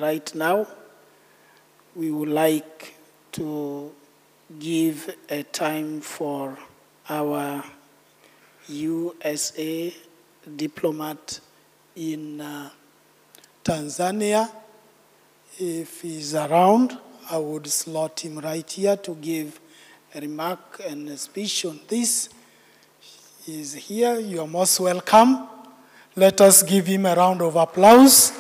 right now, we would like to give a time for our USA diplomat in Tanzania. If he's around, I would slot him right here to give a remark and a speech on this. He's here. You are most welcome. Let us give him a round of applause,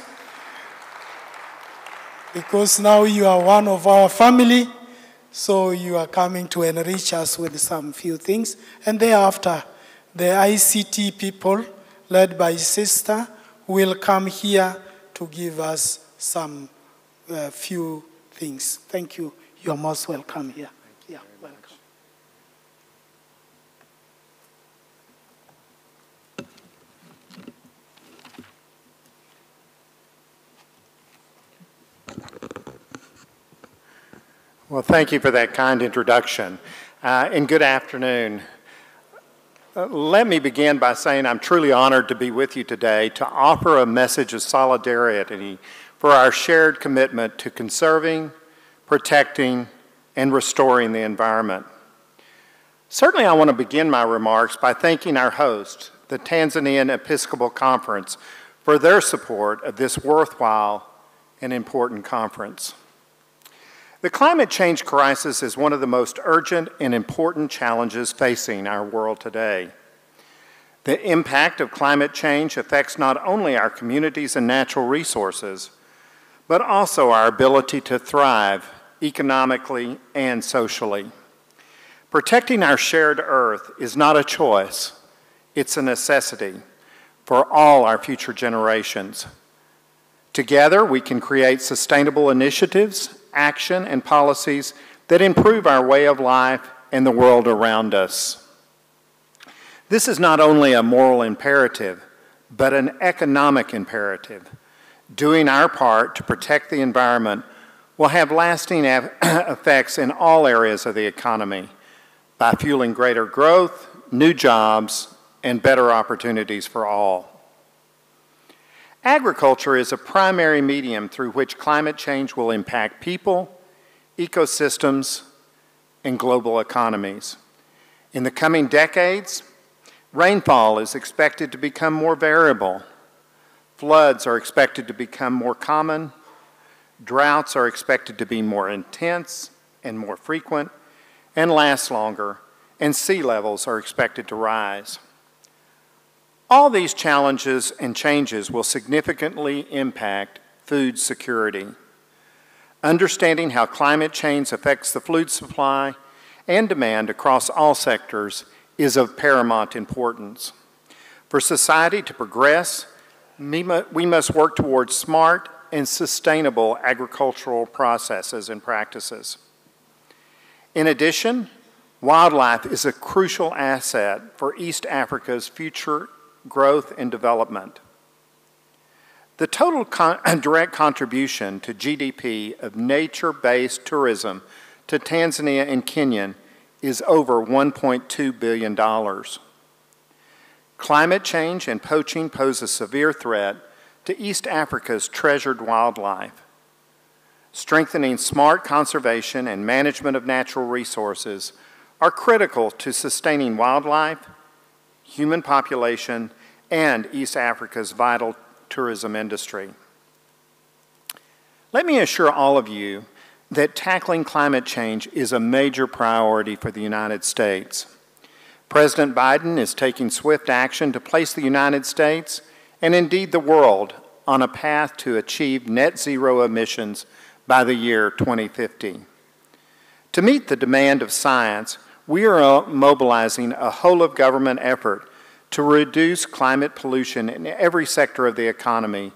because now you are one of our family, so you are coming to enrich us with some few things. And thereafter, the ICT people, led by Sister, will come here to give us some few things. Thank you. You are most welcome here. Yeah, welcome. Well, thank you for that kind introduction, and good afternoon. Let me begin by saying I'm truly honored to be with you today to offer a message of solidarity for our shared commitment to conserving, protecting, and restoring the environment. Certainly, I want to begin my remarks by thanking our host, the Tanzanian Episcopal Conference, for their support of this worthwhile and important conference. The climate change crisis is one of the most urgent and important challenges facing our world today. The impact of climate change affects not only our communities and natural resources, but also our ability to thrive economically and socially. Protecting our shared earth is not a choice, it's a necessity for all our future generations. Together, we can create sustainable initiatives, action, and policies that improve our way of life and the world around us. This is not only a moral imperative, but an economic imperative. Doing our part to protect the environment will have lasting effects in all areas of the economy by fueling greater growth, new jobs, and better opportunities for all. Agriculture is a primary medium through which climate change will impact people, ecosystems, and global economies. In the coming decades, rainfall is expected to become more variable. Floods are expected to become more common. Droughts are expected to be more intense and more frequent and last longer, and sea levels are expected to rise. All these challenges and changes will significantly impact food security. Understanding how climate change affects the food supply and demand across all sectors is of paramount importance. For society to progress, we must work towards smart and sustainable agricultural processes and practices. In addition, wildlife is a crucial asset for East Africa's future growth and development. The total direct contribution to GDP of nature-based tourism to Tanzania and Kenya is over $1.2 billion. Climate change and poaching pose a severe threat to East Africa's treasured wildlife. Strengthening smart conservation and management of natural resources are critical to sustaining wildlife, human population, and East Africa's vital tourism industry. Let me assure all of you that tackling climate change is a major priority for the United States. President Biden is taking swift action to place the United States, and indeed the world, on a path to achieve net zero emissions by the year 2050. To meet the demand of science, we are mobilizing a whole-of-government effort to reduce climate pollution in every sector of the economy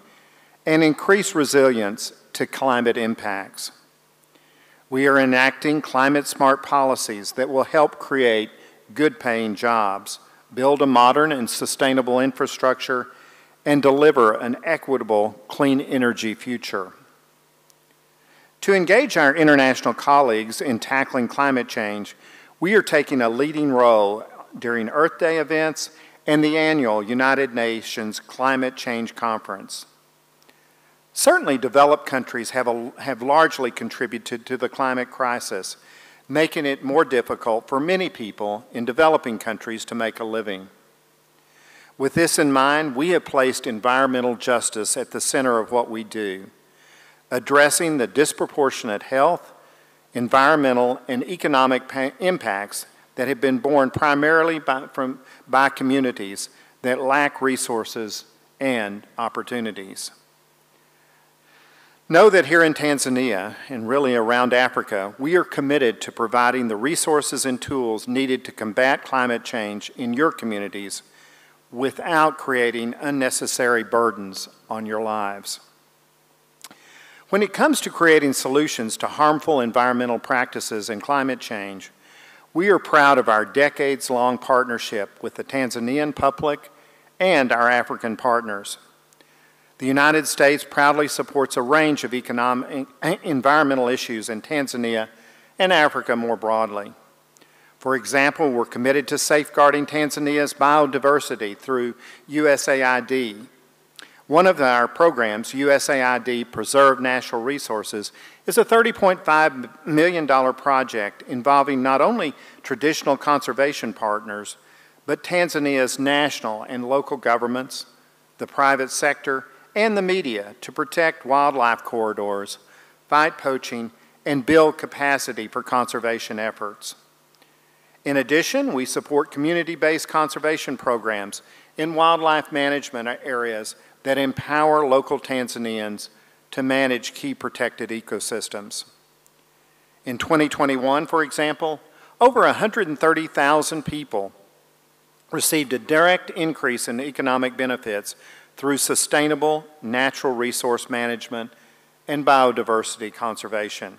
and increase resilience to climate impacts. We are enacting climate-smart policies that will help create good-paying jobs, build a modern and sustainable infrastructure, and deliver an equitable, clean energy future. To engage our international colleagues in tackling climate change, we are taking a leading role during Earth Day events and the annual United Nations Climate Change Conference. Certainly, developed countries have largely contributed to the climate crisis, making it more difficult for many people in developing countries to make a living. With this in mind, we have placed environmental justice at the center of what we do, addressing the disproportionate health, environmental, and economic impacts that have been borne primarily by communities that lack resources and opportunities. Know that here in Tanzania, and really around Africa, we are committed to providing the resources and tools needed to combat climate change in your communities without creating unnecessary burdens on your lives. When it comes to creating solutions to harmful environmental practices and climate change, we are proud of our decades-long partnership with the Tanzanian public and our African partners. The United States proudly supports a range of environmental issues in Tanzania and Africa more broadly. For example, we're committed to safeguarding Tanzania's biodiversity through USAID. One of our programs, USAID Preserve Natural Resources, is a $30.5 million project involving not only traditional conservation partners, but Tanzania's national and local governments, the private sector, and the media to protect wildlife corridors, fight poaching, and build capacity for conservation efforts. In addition, we support community-based conservation programs in wildlife management areas that empower local Tanzanians to manage key protected ecosystems. In 2021, for example, over 130,000 people received a direct increase in economic benefits through sustainable natural resource management and biodiversity conservation.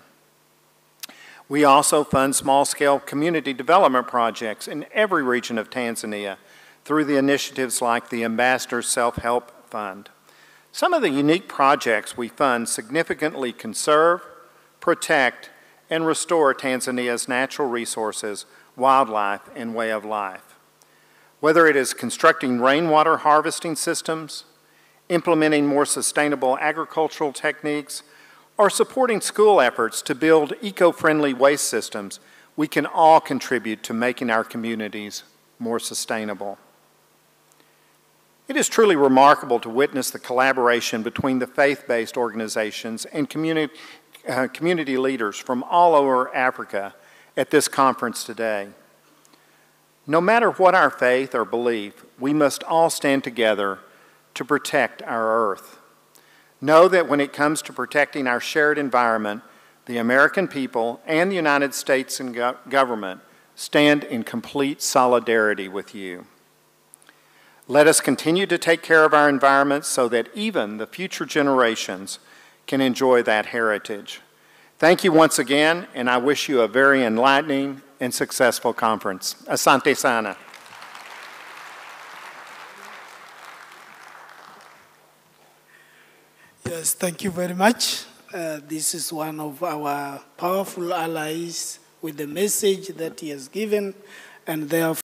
We also fund small-scale community development projects in every region of Tanzania through the initiatives like the Ambassador Self-Help Fund. Some of the unique projects we fund significantly conserve, protect, and restore Tanzania's natural resources, wildlife, and way of life. Whether it is constructing rainwater harvesting systems, implementing more sustainable agricultural techniques, or supporting school efforts to build eco-friendly waste systems, we can all contribute to making our communities more sustainable. It is truly remarkable to witness the collaboration between the faith-based organizations and community leaders from all over Africa at this conference today. No matter what our faith or belief, we must all stand together to protect our earth. Know that when it comes to protecting our shared environment, the American people and the United States and government stand in complete solidarity with you. Let us continue to take care of our environment so that even the future generations can enjoy that heritage. Thank you once again, and I wish you a very enlightening and successful conference. Asante sana. Yes, thank you very much. This is one of our powerful allies with the message that he has given, and therefore